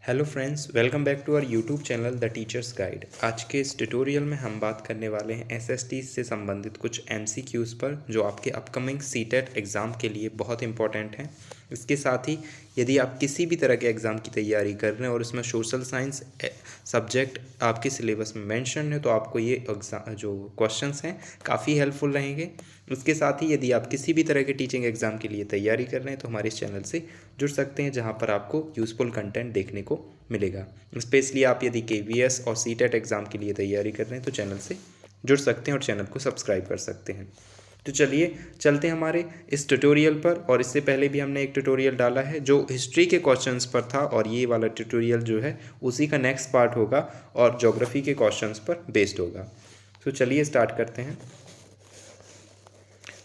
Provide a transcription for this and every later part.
Hello friends, welcome back to our YouTube channel the teachers guide. आज के इस tutorial में हम बात करने वाले हैं एसएसटी से संबंधित कुछ एमसीक्यूज़ पर जो आपके अपकमिंग सीटेट एग्ज़ाम के लिए बहुत इंपॉर्टेंट हैं। इसके साथ ही यदि आप किसी भी तरह के एग्ज़ाम की तैयारी कर रहे हैं और उसमें सोशल साइंस सब्जेक्ट आपके सिलेबस में मेंशन है तो आपको ये एग्ज़ाम जो क्वेश्चंस हैं काफ़ी हेल्पफुल रहेंगे। उसके साथ ही यदि आप किसी भी तरह के टीचिंग एग्ज़ाम के लिए तैयारी कर रहे हैं तो हमारे इस चैनल से जुड़ सकते हैं, जहां पर आपको यूज़फुल कंटेंट देखने को मिलेगा। स्पेशली आप यदि केवीएस और सीटेट एग्ज़ाम के लिए तैयारी कर रहे हैं तो चैनल से जुड़ सकते हैं और चैनल को सब्सक्राइब कर सकते हैं। तो चलिए चलते हैं हमारे इस ट्यूटोरियल पर। और इससे पहले भी हमने एक ट्यूटोरियल डाला है जो हिस्ट्री के क्वेश्चंस पर था, और ये वाला ट्यूटोरियल जो है उसी का नेक्स्ट पार्ट होगा और ज्योग्राफी के क्वेश्चंस पर बेस्ड होगा। तो चलिए स्टार्ट करते हैं।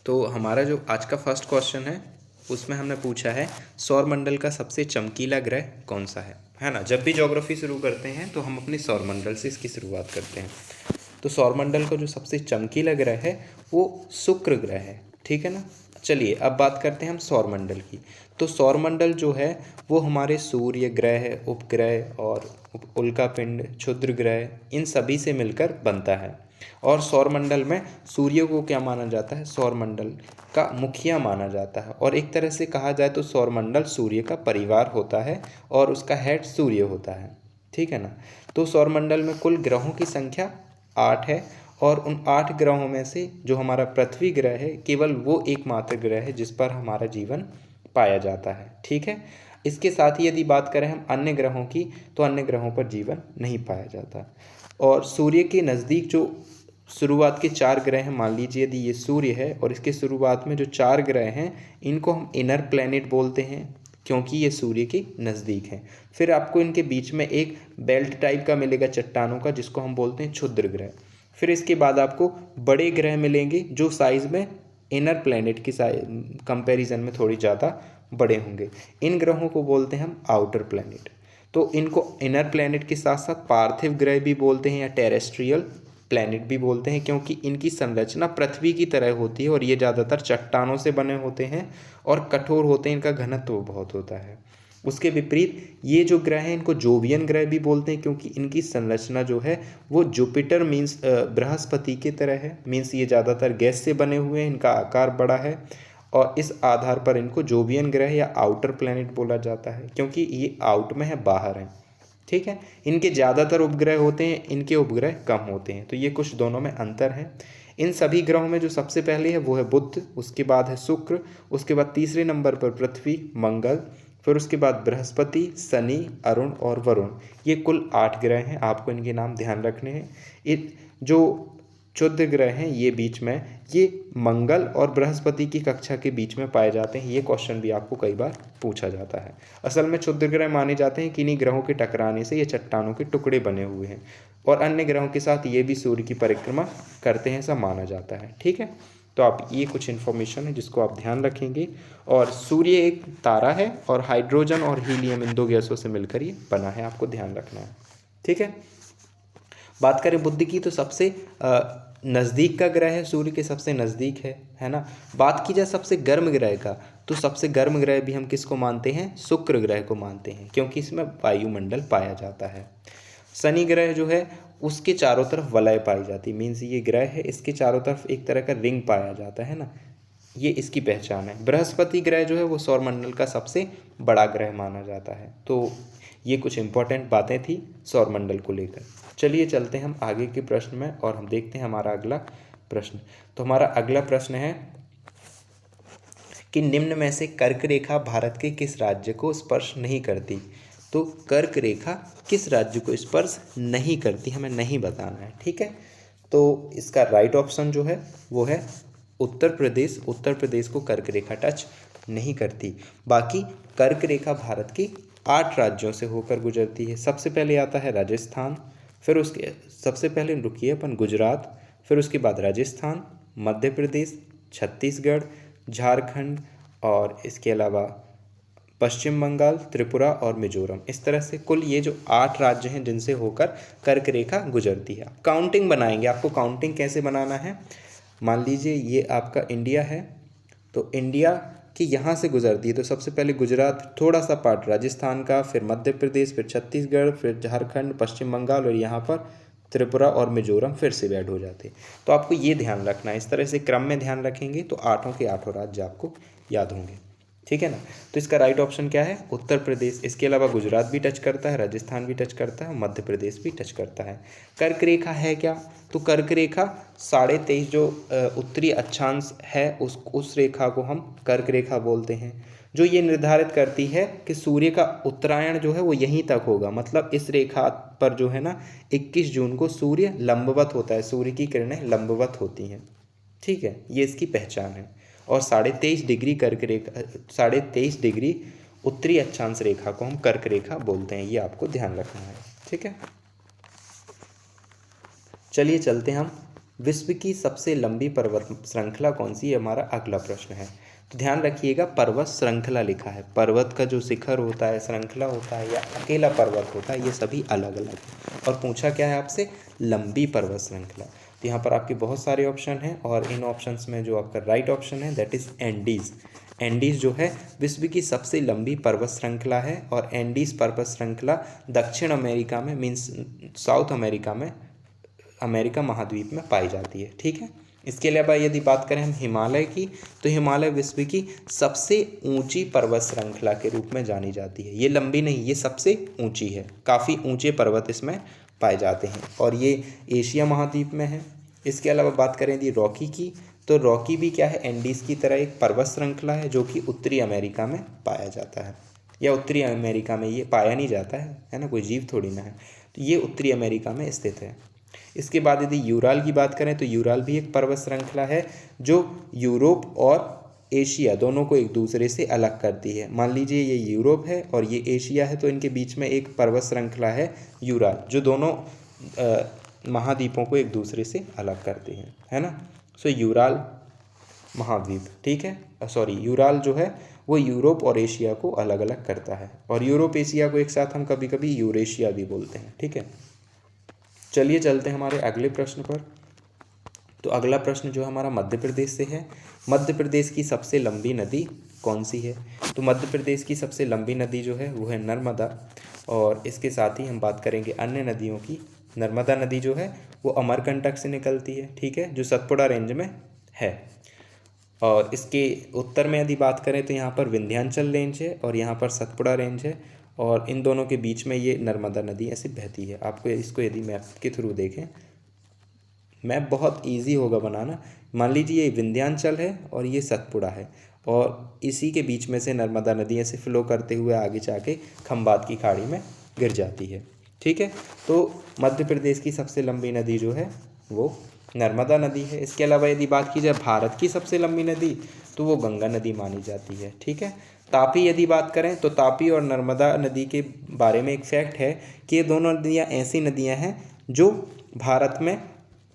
तो हमारा जो आज का फर्स्ट क्वेश्चन है उसमें हमने पूछा है सौरमंडल का सबसे चमकीला ग्रह कौन सा है ना। जब भी ज्योग्राफी शुरू करते हैं तो हम अपने सौरमंडल से इसकी शुरुआत करते हैं। तो सौरमंडल का जो सबसे चमकीला ग्रह है वो शुक्र ग्रह है, ठीक है ना। चलिए अब बात करते हैं हम सौरमंडल की। तो सौरमंडल जो है वो हमारे सूर्य ग्रह, उपग्रह और उल्कापिंड, क्षुद्र ग्रह, इन सभी से मिलकर बनता है। और सौरमंडल में सूर्य को क्या माना जाता है, सौरमंडल का मुखिया माना जाता है। और एक तरह से कहा जाए तो सौरमंडल सूर्य का परिवार होता है और उसका हेड सूर्य होता है, ठीक है ना। तो सौरमंडल में कुल ग्रहों की संख्या 8 है और उन 8 ग्रहों में से जो हमारा पृथ्वी ग्रह है केवल वो एकमात्र ग्रह है जिस पर हमारा जीवन पाया जाता है, ठीक है। इसके साथ ही यदि बात करें हम अन्य ग्रहों की तो अन्य ग्रहों पर जीवन नहीं पाया जाता। और सूर्य के नज़दीक जो शुरुआत के 4 ग्रह हैं, मान लीजिए यदि ये सूर्य है और इसके शुरुआत में जो 4 ग्रह हैं इनको हम इनर प्लैनेट बोलते हैं क्योंकि ये सूर्य के नज़दीक हैं। फिर आपको इनके बीच में एक बेल्ट टाइप का मिलेगा चट्टानों का, जिसको हम बोलते हैं क्षुद्र ग्रह। फिर इसके बाद आपको बड़े ग्रह मिलेंगे जो साइज़ में इनर प्लैनेट की कंपैरिजन में थोड़ी ज़्यादा बड़े होंगे। इन ग्रहों को बोलते हैं हम आउटर प्लैनेट। तो इनको इनर प्लैनेट के साथ साथ पार्थिव ग्रह भी बोलते हैं या टेरेस्ट्रियल प्लैनेट भी बोलते हैं, क्योंकि इनकी संरचना पृथ्वी की तरह होती है और ये ज़्यादातर चट्टानों से बने होते हैं और कठोर होते हैं, इनका घनत्व बहुत होता है। उसके विपरीत ये जो ग्रह हैं इनको जोवियन ग्रह भी बोलते हैं क्योंकि इनकी संरचना जो है वो जुपिटर मीन्स बृहस्पति की तरह है। मीन्स ये ज़्यादातर गैस से बने हुए हैं, इनका आकार बड़ा है और इस आधार पर इनको जोवियन ग्रह या आउटर प्लैनेट बोला जाता है क्योंकि ये आउट में है, बाहर है, ठीक है। इनके ज़्यादातर उपग्रह होते हैं, इनके उपग्रह कम होते हैं। तो ये कुछ दोनों में अंतर है। इन सभी ग्रहों में जो सबसे पहले है वो है बुध, उसके बाद है शुक्र, उसके बाद तीसरे नंबर पर पृथ्वी, मंगल, फिर उसके बाद बृहस्पति, शनि, अरुण और वरुण। ये कुल 8 ग्रह हैं, आपको इनके नाम ध्यान रखने हैं। ये जो क्षुद्र ग्रह हैं ये बीच में, ये मंगल और बृहस्पति की कक्षा के बीच में पाए जाते हैं। ये क्वेश्चन भी आपको कई बार पूछा जाता है। असल में क्षुद्र ग्रह माने जाते हैं कि इन्हीं ग्रहों के टकराने से ये चट्टानों के टुकड़े बने हुए हैं और अन्य ग्रहों के साथ ये भी सूर्य की परिक्रमा करते हैं, ऐसा माना जाता है, ठीक है। तो आप ये कुछ इन्फॉर्मेशन है जिसको आप ध्यान रखेंगे। और सूर्य एक तारा है और हाइड्रोजन और हीलियम इन 2 गैसों से मिलकर ये बना है, आपको ध्यान रखना है, ठीक है। बात करें बुध की तो सबसे नज़दीक का ग्रह है, सूर्य के सबसे नज़दीक है ना। बात की जाए सबसे गर्म ग्रह का तो सबसे गर्म ग्रह भी हम किसको मानते हैं, शुक्र ग्रह को मानते हैं क्योंकि इसमें वायुमंडल पाया जाता है। शनि ग्रह जो है उसके चारों तरफ वलय पाई जाती है, मीन्स ये ग्रह है इसके चारों तरफ एक तरह का रिंग पाया जाता है ना, ये इसकी पहचान है। बृहस्पति ग्रह जो है वो सौरमंडल का सबसे बड़ा ग्रह माना जाता है। तो ये कुछ इंपॉर्टेंट बातें थी सौरमंडल को लेकर। चलिए चलते हैं हम आगे के प्रश्न में और हम देखते हैं हमारा अगला प्रश्न। तो हमारा अगला प्रश्न है कि निम्न में से कर्क रेखा भारत के किस राज्य को स्पर्श नहीं करती। तो कर्क रेखा किस राज्य को स्पर्श नहीं करती, हमें नहीं बताना है, ठीक है। तो इसका राइट ऑप्शन जो है वो है उत्तर प्रदेश। उत्तर प्रदेश को कर्क रेखा टच नहीं करती। बाकी कर्क रेखा भारत की 8 राज्यों से होकर गुजरती है। सबसे पहले आता है राजस्थान, फिर उसके सबसे पहले रुकिए अपन गुजरात, फिर उसके बाद राजस्थान, मध्य प्रदेश, छत्तीसगढ़, झारखंड और इसके अलावा पश्चिम बंगाल, त्रिपुरा और मिजोरम। इस तरह से कुल ये जो 8 राज्य हैं जिनसे होकर कर्क रेखा गुजरती है। काउंटिंग बनाएंगे, आपको काउंटिंग कैसे बनाना है। मान लीजिए ये आपका इंडिया है तो इंडिया कि यहाँ से गुजरती है। तो सबसे पहले गुजरात, थोड़ा सा पार्ट राजस्थान का, फिर मध्य प्रदेश, फिर छत्तीसगढ़, फिर झारखंड, पश्चिम बंगाल और यहाँ पर त्रिपुरा और मिजोरम फिर से ऐड हो जाते। तो आपको ये ध्यान रखना है, इस तरह से क्रम में ध्यान रखेंगे तो आठों के आठों राज्य आपको याद होंगे, ठीक है ना। तो इसका राइट ऑप्शन क्या है? उत्तर प्रदेश। इसके अलावा गुजरात भी टच करता है, राजस्थान भी टच करता है, मध्य प्रदेश भी टच करता है। कर्क रेखा है क्या? तो कर्क रेखा 23.5 जो उत्तरी अक्षांश है उस रेखा को हम कर्क रेखा बोलते हैं, जो ये निर्धारित करती है कि सूर्य का उत्तरायण जो है वो यहीं तक होगा। मतलब इस रेखा पर जो है ना 21 जून को सूर्य लंबवत होता है, सूर्य की किरणें लंबवत होती हैं, ठीक है, ये इसकी पहचान है। और 23.5 डिग्री कर्क रेखा, 23.5 डिग्री उत्तरी अक्षांश रेखा को हम कर्क रेखा बोलते हैं, ये आपको ध्यान रखना है, ठीक है। चलिए चलते हैं हम, विश्व की सबसे लंबी पर्वत श्रृंखला कौन सी है, हमारा अगला प्रश्न है। तो ध्यान रखिएगा, पर्वत श्रृंखला लिखा है, पर्वत का जो शिखर होता है, श्रृंखला होता है या अकेला पर्वत होता है, ये सभी अलग अलग है। और पूछा क्या है आपसे? लंबी पर्वत श्रृंखला। तो यहाँ पर आपके बहुत सारे ऑप्शन हैं और इन ऑप्शंस में जो आपका राइट ऑप्शन है दैट इज़ एंडीज़। एंडीज़ जो है विश्व की सबसे लंबी पर्वत श्रृंखला है और एंडीज़ पर्वत श्रृंखला दक्षिण अमेरिका में, मीन्स साउथ अमेरिका में, अमेरिका महाद्वीप में पाई जाती है, ठीक है। इसके अलावा यदि बात करें हम हिमालय की, तो हिमालय विश्व की सबसे ऊंची पर्वत श्रृंखला के रूप में जानी जाती है। ये लंबी नहीं, ये सबसे ऊंची है, काफ़ी ऊंचे पर्वत इसमें पाए जाते हैं और ये एशिया महाद्वीप में है। इसके अलावा बात करें यदि रॉकी की, तो रॉकी भी क्या है? एंडीज़ की तरह एक पर्वत श्रृंखला है जो कि उत्तरी अमेरिका में पाया जाता है, या उत्तरी अमेरिका में ये पाया नहीं जाता है ना, कोई जीव थोड़ी ना है, तो ये उत्तरी अमेरिका में स्थित है। इसके बाद यदि यूराल की बात करें तो यूराल भी एक पर्वत श्रृंखला है जो यूरोप और एशिया दोनों को एक दूसरे से अलग करती है। मान लीजिए ये यूरोप है और ये एशिया है, तो इनके बीच में एक पर्वत श्रृंखला है यूराल, जो दोनों महाद्वीपों को एक दूसरे से अलग करती है ना। सो यूराल महाद्वीप, ठीक है, सॉरी यूराल जो है वो यूरोप और एशिया को अलग अलग करता है, और यूरोप एशिया को एक साथ हम कभी कभी यूरेशिया भी बोलते हैं, ठीक है। चलिए चलते हैं हमारे अगले प्रश्न पर। तो अगला प्रश्न जो हमारा मध्य प्रदेश से है, मध्य प्रदेश की सबसे लंबी नदी कौन सी है? तो मध्य प्रदेश की सबसे लंबी नदी जो है वो है नर्मदा, और इसके साथ ही हम बात करेंगे अन्य नदियों की। नर्मदा नदी जो है वो अमरकंटक से निकलती है, ठीक है, जो सतपुड़ा रेंज में है। और इसके उत्तर में यदि बात करें तो यहाँ पर विंध्याचल रेंज है और यहाँ पर सतपुड़ा रेंज है, और इन दोनों के बीच में ये नर्मदा नदी ऐसे बहती है। आपको इसको यदि मैप के थ्रू देखें, मैप बहुत इजी होगा बनाना। मान लीजिए ये विंध्याचल है और ये सतपुड़ा है, और इसी के बीच में से नर्मदा नदी ऐसे फ्लो करते हुए आगे जाके खंबात की खाड़ी में गिर जाती है, ठीक है। तो मध्य प्रदेश की सबसे लंबी नदी जो है वो नर्मदा नदी है। इसके अलावा यदि बात की जाए भारत की सबसे लंबी नदी, तो वो गंगा नदी मानी जाती है, ठीक है। तापी यदि बात करें तो तापी और नर्मदा नदी के बारे में एक फैक्ट है कि ये दोनों नदियाँ ऐसी नदियाँ हैं जो भारत में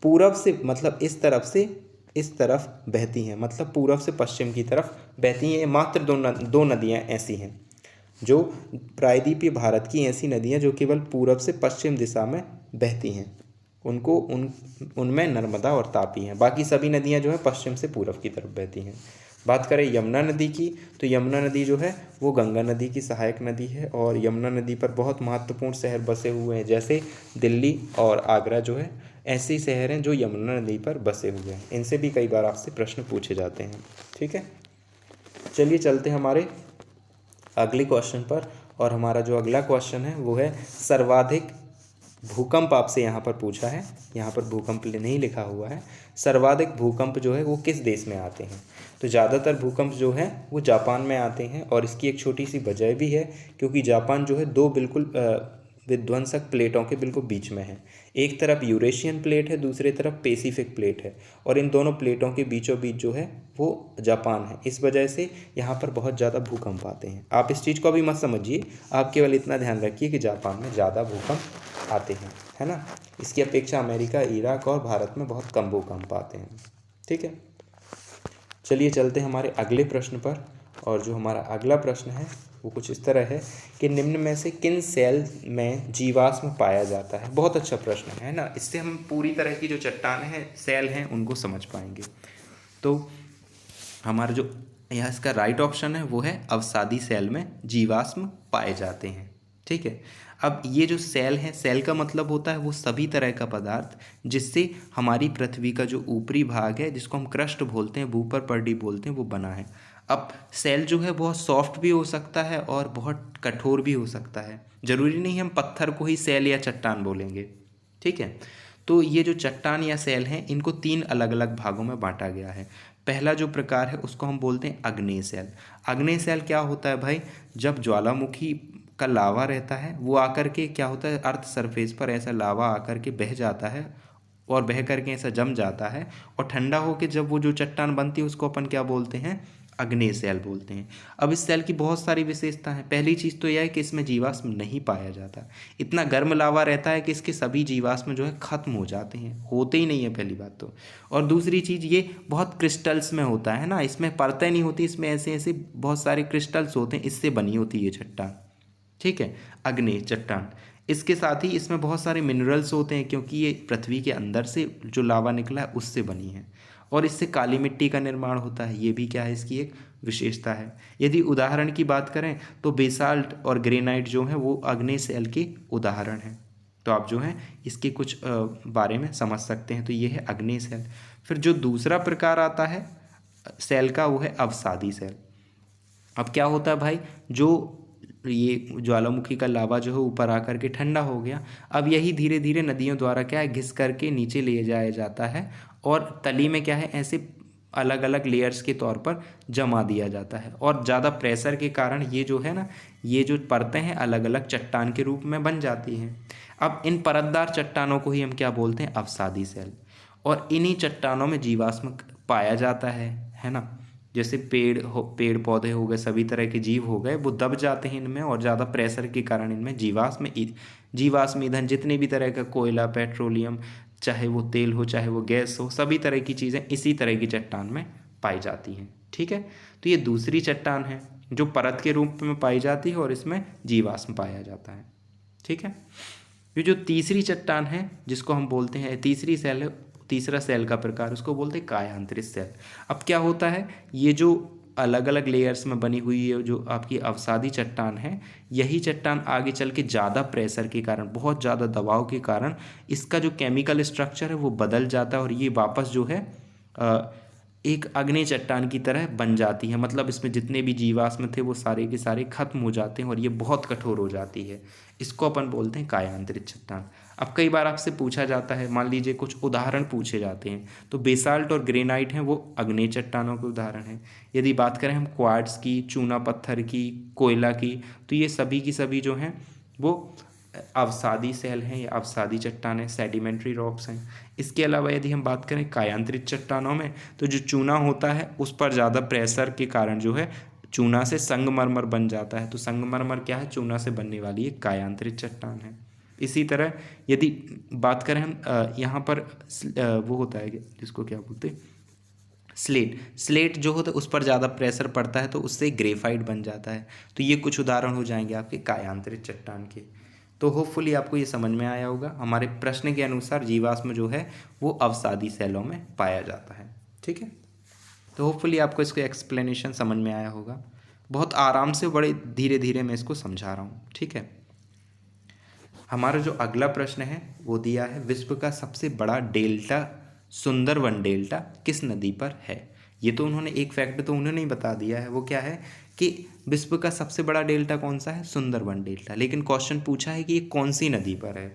पूरब से, मतलब इस तरफ से इस तरफ बहती हैं, मतलब पूरब से पश्चिम की तरफ बहती हैं। ये मात्र दो नदियाँ ऐसी हैं जो प्रायद्वीपीय भारत की ऐसी नदियाँ जो केवल पूरब से पश्चिम दिशा में बहती हैं, उनमें नर्मदा और तापी हैं। बाकी सभी नदियाँ जो है पश्चिम से पूरब की तरफ बहती हैं। बात करें यमुना नदी की, तो यमुना नदी जो है वो गंगा नदी की सहायक नदी है, और यमुना नदी पर बहुत महत्वपूर्ण शहर बसे हुए हैं, जैसे दिल्ली और आगरा जो है ऐसे शहर हैं जो यमुना नदी पर बसे हुए हैं। इनसे भी कई बार आपसे प्रश्न पूछे जाते हैं, ठीक है। चलिए चलते हैं हमारे अगले क्वेश्चन पर, और हमारा जो अगला क्वेश्चन है वो है सर्वाधिक भूकंप आपसे यहाँ पर पूछा है। यहाँ पर भूकंप नहीं लिखा हुआ है। सर्वाधिक भूकंप जो है वो किस देश में आते हैं? तो ज़्यादातर भूकंप जो है वो जापान में आते हैं, और इसकी एक छोटी सी वजह भी है, क्योंकि जापान जो है दो बिल्कुल विध्वंसक प्लेटों के बिल्कुल बीच में है। एक तरफ यूरेशियन प्लेट है, दूसरी तरफ पैसिफिक प्लेट है, और इन दोनों प्लेटों के बीचों बीच जो है वो जापान है। इस वजह से यहाँ पर बहुत ज़्यादा भूकंप आते हैं। आप इस चीज़ को अभी मत समझिए, आप केवल इतना ध्यान रखिए कि जापान में ज़्यादा भूकंप आते हैं, है ना। इसकी अपेक्षा अमेरिका, इराक और भारत में बहुत कम भूकंप आते हैं, ठीक है। चलिए चलते हैं हमारे अगले प्रश्न पर, और जो हमारा अगला प्रश्न है वो कुछ इस तरह है कि निम्न में से किन सेल में जीवाश्म पाया जाता है? बहुत अच्छा प्रश्न है ना, इससे हम पूरी तरह की जो चट्टानें हैं, सेल हैं, उनको समझ पाएंगे। तो हमारा जो यहाँ इसका राइट ऑप्शन है वो है अवसादी सेल में जीवाश्म पाए जाते हैं। ठीक है, अब ये जो सेल है, सेल का मतलब होता है वो सभी तरह का पदार्थ जिससे हमारी पृथ्वी का जो ऊपरी भाग है, जिसको हम क्रस्ट बोलते हैं, भूपर पर्डी बोलते हैं, वो बना है। अब सेल जो है बहुत सॉफ्ट भी हो सकता है और बहुत कठोर भी हो सकता है। जरूरी नहीं हम पत्थर को ही सेल या चट्टान बोलेंगे। ठीक है, तो ये जो चट्टान या सेल हैं इनको 3 अलग अलग भागों में बांटा गया है। पहला जो प्रकार है उसको हम बोलते हैं आग्नेय सेल। आग्नेय सेल क्या होता है भाई, जब ज्वालामुखी का लावा रहता है वो आकर के क्या होता है, अर्थ सरफेस पर ऐसा लावा आकर के बह जाता है और बह करके ऐसा जम जाता है, और ठंडा होकर जब वो जो चट्टान बनती है उसको अपन क्या बोलते हैं, आग्नेय सेल बोलते हैं। अब इस सेल की बहुत सारी विशेषता हैं। पहली चीज़ तो यह है कि इसमें जीवाश्म नहीं पाया जाता। इतना गर्म लावा रहता है कि इसके सभी जीवाश्म जो है ख़त्म हो जाते हैं, होते ही नहीं है पहली बात तो। और दूसरी चीज़, ये बहुत क्रिस्टल्स में होता है ना, इसमें परतें नहीं होती, इसमें ऐसे ऐसे बहुत सारे क्रिस्टल्स होते हैं, इससे बनी होती है ये चट्टान। ठीक है, आग्नेय चट्टान। इसके साथ ही इसमें बहुत सारे मिनरल्स होते हैं क्योंकि ये पृथ्वी के अंदर से जो लावा निकला है उससे बनी है, और इससे काली मिट्टी का निर्माण होता है। ये भी क्या है, इसकी एक विशेषता है। यदि उदाहरण की बात करें तो बेसाल्ट और ग्रेनाइट जो है वो आग्नेय सेल के उदाहरण हैं। तो आप जो है इसके कुछ बारे में समझ सकते हैं। तो ये है आग्नेय सेल। फिर जो दूसरा प्रकार आता है सेल का वो है अवसादी सेल। अब क्या होता है भाई, जो ये ज्वालामुखी का लावा जो है ऊपर आकर के ठंडा हो गया, अब यही धीरे धीरे नदियों द्वारा क्या है घिस करके नीचे ले जाया जाता है, और तली में क्या है ऐसे अलग अलग लेयर्स के तौर पर जमा दिया जाता है, और ज़्यादा प्रेशर के कारण ये जो है ना, ये जो परतें हैं अलग अलग चट्टान के रूप में बन जाती हैं। अब इन परतदार चट्टानों को ही हम क्या बोलते हैं, अवसादी सेल। और इन्हीं चट्टानों में जीवाश्म पाया जाता है ना। जैसे पेड़ पौधे हो गए, सभी तरह के जीव हो गए, वो दब जाते हैं इनमें, और ज़्यादा प्रेशर के कारण इनमें जीवाश्म ईंधन, जितने भी तरह का कोयला, पेट्रोलियम, चाहे वो तेल हो चाहे वो गैस हो, सभी तरह की चीज़ें इसी तरह की चट्टान में पाई जाती हैं। ठीक है, तो ये दूसरी चट्टान है जो परत के रूप में पाई जाती है और इसमें जीवाश्म पाया जाता है। ठीक है, ये जो तीसरी चट्टान है जिसको हम बोलते हैं तीसरी सेल है, तीसरा सेल का प्रकार उसको बोलते हैं कायांतरित सेल। अब क्या होता है, ये जो अलग अलग लेयर्स में बनी हुई है जो आपकी अवसादी चट्टान है, यही चट्टान आगे चल के ज़्यादा प्रेशर के कारण, बहुत ज़्यादा दबाव के कारण इसका जो केमिकल स्ट्रक्चर है वो बदल जाता है, और ये वापस जो है एक आग्नेय चट्टान की तरह बन जाती है। मतलब इसमें जितने भी जीवाश्म थे वो सारे के सारे खत्म हो जाते हैं और ये बहुत कठोर हो जाती है। इसको अपन बोलते हैं कायांतरित चट्टान। अब कई बार आपसे पूछा जाता है, मान लीजिए कुछ उदाहरण पूछे जाते हैं, तो बेसाल्ट और ग्रेनाइट हैं वो आग्नेय चट्टानों के उदाहरण हैं। यदि बात करें हम क्वार्ट्ज की, चूना पत्थर की, कोयला की, तो ये सभी की सभी जो हैं वो अवसादी सेल हैं या अवसादी चट्टानें, सेडिमेंट्री रॉक्स हैं। इसके अलावा यदि हम बात करें कायांतरित चट्टानों में, तो जो चूना होता है उस पर ज़्यादा प्रेशर के कारण जो है चूना से संगमरमर बन जाता है। तो संगमरमर क्या है, चूना से बनने वाली एक कायांतरित चट्टान है। इसी तरह यदि बात करें हम यहाँ पर वो होता है जिसको क्या बोलते हैं, स्लेट जो होता है उस पर ज़्यादा प्रेशर पड़ता है तो उससे ग्रेफाइट बन जाता है। तो ये कुछ उदाहरण हो जाएंगे आपके कायांतरित चट्टान के। तो होपफुली आपको ये समझ में आया होगा। हमारे प्रश्न के अनुसार जीवाश्म जो है वो अवसादी सेलों में पाया जाता है। ठीक है, तो होपफुली आपको इसको एक्सप्लेनेशन समझ में आया होगा। बहुत आराम से, बड़े धीरे धीरे मैं इसको समझा रहा हूँ। ठीक है, हमारा जो अगला प्रश्न है वो दिया है, विश्व का सबसे बड़ा डेल्टा सुंदरवन डेल्टा किस नदी पर है। ये तो उन्होंने एक फैक्ट तो उन्होंने ही बता दिया है, वो क्या है कि विश्व का सबसे बड़ा डेल्टा कौन सा है, सुंदरवन डेल्टा। लेकिन क्वेश्चन पूछा है कि ये कौन सी नदी पर है,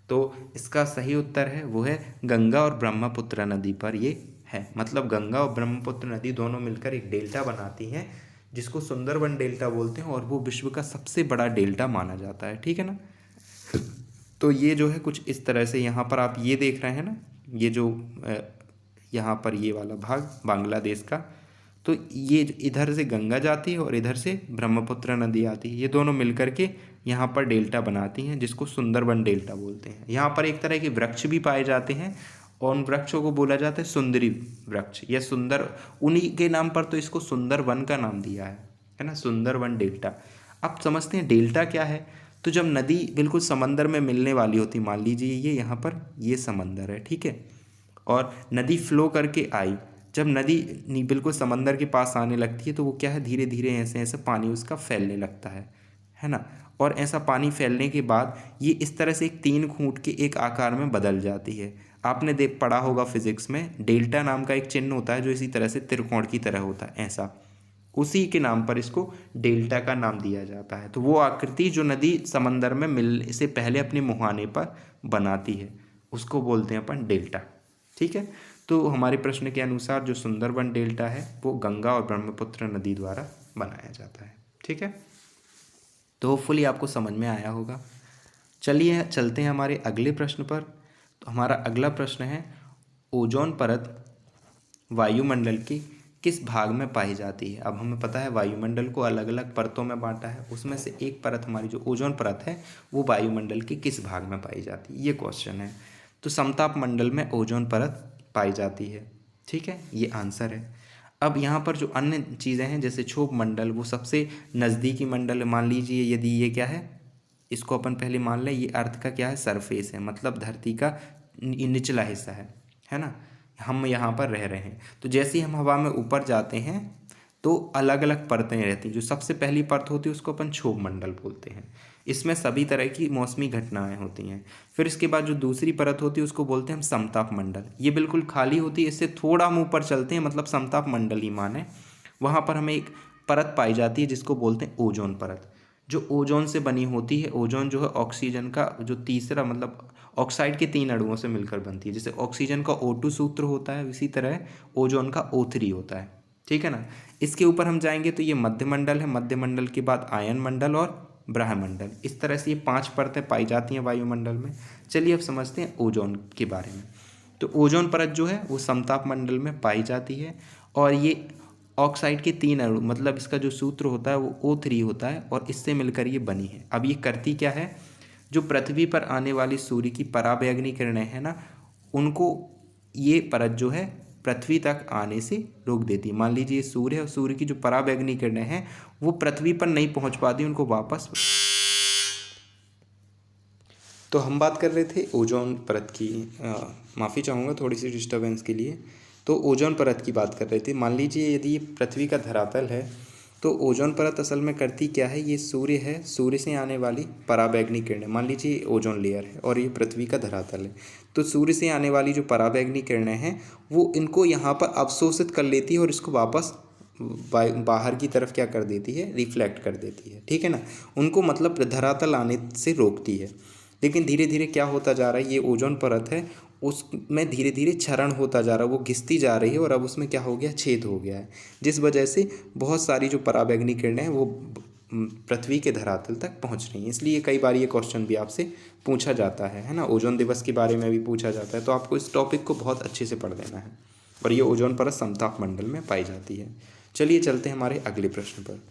तो इसका सही उत्तर है वो है गंगा और ब्रह्मपुत्र नदी पर ये है। मतलब गंगा और ब्रह्मपुत्र नदी दोनों मिलकर एक डेल्टा बनाती हैं जिसको सुंदरवन डेल्टा बोलते हैं, और वो विश्व का सबसे बड़ा डेल्टा माना जाता है। ठीक है ना, तो ये जो है कुछ इस तरह से, यहाँ पर आप ये देख रहे हैं ना, ये जो यहाँ पर ये वाला भाग बांग्लादेश का, तो ये इधर से गंगा जाती है और इधर से ब्रह्मपुत्र नदी आती है, ये दोनों मिलकर के यहाँ पर डेल्टा बनाती हैं जिसको सुंदरवन डेल्टा बोलते हैं। यहाँ पर एक तरह के वृक्ष भी पाए जाते हैं और उन वृक्षों को बोला जाता है सुंदरी वृक्ष या सुंदर, उन्हीं के नाम पर तो इसको सुंदरवन का नाम दिया है ना, सुंदरवन डेल्टा। अब समझते हैं डेल्टा क्या है। तो जब नदी बिल्कुल समंदर में मिलने वाली होती, मान लीजिए ये यहाँ पर ये समंदर है, ठीक है, और नदी फ्लो करके आई, जब नदी बिल्कुल समंदर के पास आने लगती है तो वो क्या है, धीरे धीरे ऐसे ऐसे पानी उसका फैलने लगता है ना। और ऐसा पानी फैलने के बाद ये इस तरह से एक 3 खूंट के एक आकार में बदल जाती है। आपने देख पढ़ा होगा फिजिक्स में, डेल्टा नाम का एक चिन्ह होता है जो इसी तरह से त्रिकोण की तरह होता है, ऐसा, उसी के नाम पर इसको डेल्टा का नाम दिया जाता है। तो वो आकृति जो नदी समंदर में मिलने से पहले अपने मुहाने पर बनाती है उसको बोलते हैं अपन डेल्टा। ठीक है, तो हमारे प्रश्न के अनुसार जो सुंदरबन डेल्टा है वो गंगा और ब्रह्मपुत्र नदी द्वारा बनाया जाता है। ठीक है, तो होपफुली आपको समझ में आया होगा। चलिए चलते हैं हमारे अगले प्रश्न पर। तो हमारा अगला प्रश्न है, ओजोन परत वायुमंडल के किस भाग में पाई जाती है। अब हमें पता है वायुमंडल को अलग अलग परतों में बांटा है, उसमें से एक परत हमारी जो ओजोन परत है वो वायुमंडल के किस भाग में पाई जाती है, ये क्वेश्चन है। तो समताप मंडल में ओजोन परत पाई जाती है। ठीक है, ये आंसर है। अब यहाँ पर जो अन्य चीज़ें हैं जैसे क्षोभ मंडल, वो सबसे नज़दीकी मंडल है। मान लीजिए यदि ये क्या है, इसको अपन पहले मान लें, ये अर्थ का क्या है, सरफेस है, मतलब धरती का निचला हिस्सा है ना। हम यहाँ पर रह रहे हैं, तो जैसे ही हम हवा में ऊपर जाते हैं तो अलग अलग परतें रहती हैं। जो सबसे पहली परत होती है उसको अपन क्षोभ मंडल बोलते हैं, इसमें सभी तरह की मौसमी घटनाएं होती हैं। फिर इसके बाद जो दूसरी परत होती है उसको बोलते हैं हम समताप मंडल, ये बिल्कुल खाली होती है, इससे थोड़ा हम ऊपर चलते हैं, मतलब समताप मंडल ही माने, वहाँ पर हमें एक परत पाई जाती है जिसको बोलते हैं ओजोन परत, जो ओजोन से बनी होती है। ओजोन जो है ऑक्सीजन का जो तीसरा, मतलब ऑक्साइड के 3 अणुओं से मिलकर बनती है। जैसे ऑक्सीजन का O2 सूत्र होता है, इसी तरह ओजोन का O3 होता है। ठीक है ना। इसके ऊपर हम जाएंगे तो ये मध्यमंडल है, मध्यमंडल के बाद आयन मंडल और ब्रह्मंडल, इस तरह से ये 5 परतें पाई जाती हैं वायुमंडल में। चलिए अब समझते हैं ओजोन के बारे में। तो ओजोन परत जो है वो समताप मंडल में पाई जाती है, और ये ऑक्साइड के 3 अणु, मतलब इसका जो सूत्र होता है वो O3 होता है, और इससे मिलकर ये बनी है। अब ये करती क्या है, जो पृथ्वी पर आने वाली सूर्य की पराबैंगनी किरणें हैं ना, उनको ये परत जो है पृथ्वी तक आने से रोक देती है। मान लीजिए सूर्य है, और सूर्य की जो पराबैंगनी किरणें हैं वो पृथ्वी पर नहीं पहुंच पाती, उनको वापस। तो हम बात कर रहे थे ओजोन परत की, माफ़ी चाहूँगा थोड़ी सी डिस्टर्बेंस के लिए। तो ओजोन परत की बात कर रहे थे। मान लीजिए यदि ये पृथ्वी का धरातल है तो ओजोन परत असल में करती क्या है, ये सूर्य है, सूर्य से आने वाली पराबैंगनी किरणें, मान लीजिए ओजोन लेयर है और ये पृथ्वी का धरातल है, तो सूर्य से आने वाली जो पराबैंगनी किरणें हैं वो इनको यहाँ पर अवशोषित कर लेती है और इसको वापस बाहर की तरफ क्या कर देती है, रिफ्लेक्ट कर देती है। ठीक है ना, उनको मतलब धरातल आने से रोकती है। लेकिन धीरे धीरे क्या होता जा रहा है, ये ओजोन परत है उसमें धीरे धीरे क्षरण होता जा रहा है, वो घिसती जा रही है, और अब उसमें क्या हो गया, छेद हो गया है, जिस वजह से बहुत सारी जो पराबैंगनी किरणें हैं वो पृथ्वी के धरातल तक पहुंच रही हैं। इसलिए कई बार ये क्वेश्चन भी आपसे पूछा जाता है ना, ओजोन दिवस के बारे में भी पूछा जाता है, तो आपको इस टॉपिक को बहुत अच्छे से पढ़ लेना है। और ये ओजोन परत समताप मंडल में पाई जाती है। चलिए चलते हैं हमारे अगले प्रश्न पर।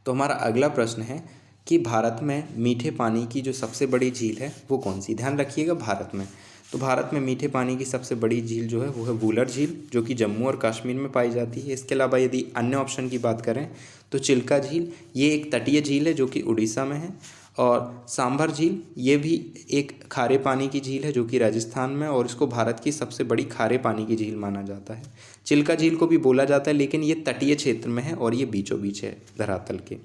तो हमारा अगला प्रश्न है कि भारत में मीठे पानी की जो सबसे बड़ी झील है वो कौन सी। ध्यान रखिएगा भारत में, तो भारत में मीठे पानी की सबसे बड़ी झील जो है वो है वुलर झील, जो कि जम्मू और कश्मीर में पाई जाती है। इसके अलावा यदि अन्य ऑप्शन की बात करें तो चिल्का झील, ये एक तटीय झील है जो कि उड़ीसा में है, और सांभर झील ये भी एक खारे पानी की झील है जो कि राजस्थान में, और इसको भारत की सबसे बड़ी खारे पानी की झील माना जाता है। चिल्का झील को भी बोला जाता है, लेकिन ये तटीय क्षेत्र में है और ये बीचों बीच है धरातल के।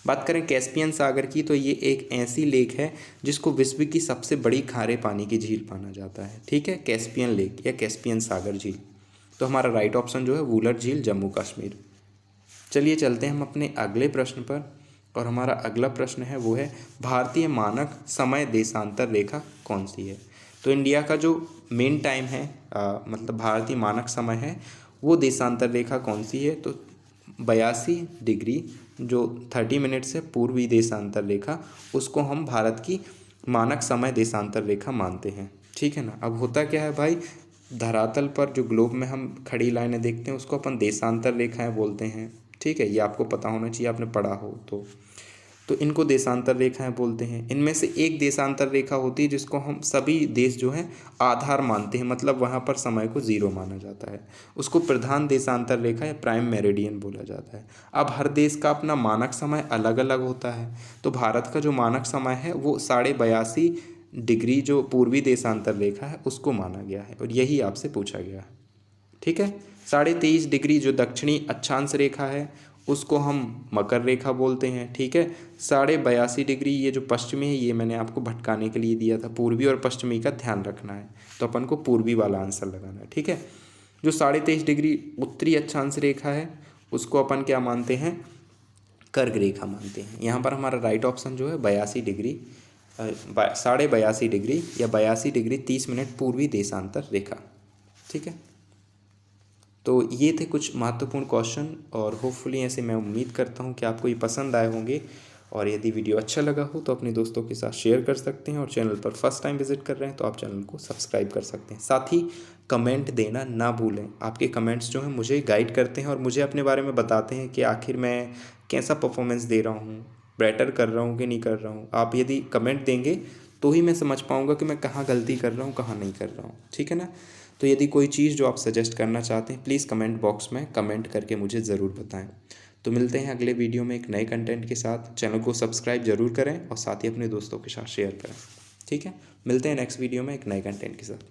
बात करें कैस्पियन सागर की, तो ये एक ऐसी लेक है जिसको विश्व की सबसे बड़ी खारे पानी की झील माना जाता है। ठीक है, कैस्पियन लेक या कैस्पियन सागर झील। तो हमारा राइट ऑप्शन जो है वुलर झील, जम्मू कश्मीर। चलिए चलते हैं हम अपने अगले प्रश्न पर, और हमारा अगला प्रश्न है वो है भारतीय मानक समय देशांतर रेखा कौन सी है। तो इंडिया का जो मेन टाइम है, मतलब भारतीय मानक समय है, वो देशांतर रेखा कौन सी है, तो 82 डिग्री जो 30 मिनट से पूर्वी देशांतर रेखा, उसको हम भारत की मानक समय देशांतर रेखा मानते हैं। ठीक है ना। अब होता क्या है भाई, धरातल पर जो ग्लोब में हम खड़ी लाइनें देखते हैं उसको अपन देशांतर रेखाएं बोलते हैं। ठीक है, ये आपको पता होना चाहिए, आपने पढ़ा हो तो इनको देशांतर रेखाएं बोलते हैं। इनमें से एक देशांतर रेखा होती है जिसको हम सभी देश जो हैं आधार मानते हैं, मतलब वहाँ पर समय को 0 माना जाता है, उसको प्रधान देशांतर रेखा या प्राइम मेरिडियन बोला जाता है। अब हर देश का अपना मानक समय अलग अलग होता है, तो भारत का जो मानक समय है वो 82.5 डिग्री जो पूर्वी देशांतर रेखा है उसको माना गया है, और यही आपसे पूछा गया है। ठीक है। 23.5 डिग्री जो दक्षिणी अक्षांश रेखा है उसको हम मकर रेखा बोलते हैं, ठीक है। 82.5 डिग्री ये जो पश्चिमी है, ये मैंने आपको भटकाने के लिए दिया था, पूर्वी और पश्चिमी का ध्यान रखना है, तो अपन को पूर्वी वाला आंसर लगाना है, ठीक है। जो 23.5 डिग्री उत्तरी अक्षांश रेखा है उसको अपन क्या मानते हैं, कर्क रेखा मानते हैं। यहाँ पर हमारा राइट ऑप्शन जो है 82 डिग्री 82.5 डिग्री या 82 डिग्री 30 मिनट पूर्वी देशांतर रेखा, ठीक है। तो ये थे कुछ महत्वपूर्ण क्वेश्चन और होपफुली ऐसे मैं उम्मीद करता हूँ कि आपको ये पसंद आए होंगे। और यदि वीडियो अच्छा लगा हो तो अपने दोस्तों के साथ शेयर कर सकते हैं, और चैनल पर फर्स्ट टाइम विजिट कर रहे हैं तो आप चैनल को सब्सक्राइब कर सकते हैं। साथ ही कमेंट देना ना भूलें, आपके कमेंट्स जो हैं मुझे गाइड करते हैं और मुझे अपने बारे में बताते हैं कि आखिर मैं कैसा परफॉर्मेंस दे रहा हूँ, बेटर कर रहा हूँ कि नहीं कर रहा हूँ। आप यदि कमेंट देंगे तो ही मैं समझ पाऊँगा कि मैं कहाँ गलती कर रहा हूँ, कहाँ नहीं कर रहा हूँ, ठीक है ना। तो यदि कोई चीज़ जो आप सजेस्ट करना चाहते हैं प्लीज़ कमेंट बॉक्स में कमेंट करके मुझे ज़रूर बताएं। तो मिलते हैं अगले वीडियो में एक नए कंटेंट के साथ। चैनल को सब्सक्राइब जरूर करें और साथ ही अपने दोस्तों के साथ शेयर करें, ठीक है। मिलते हैं नेक्स्ट वीडियो में एक नए कंटेंट के साथ।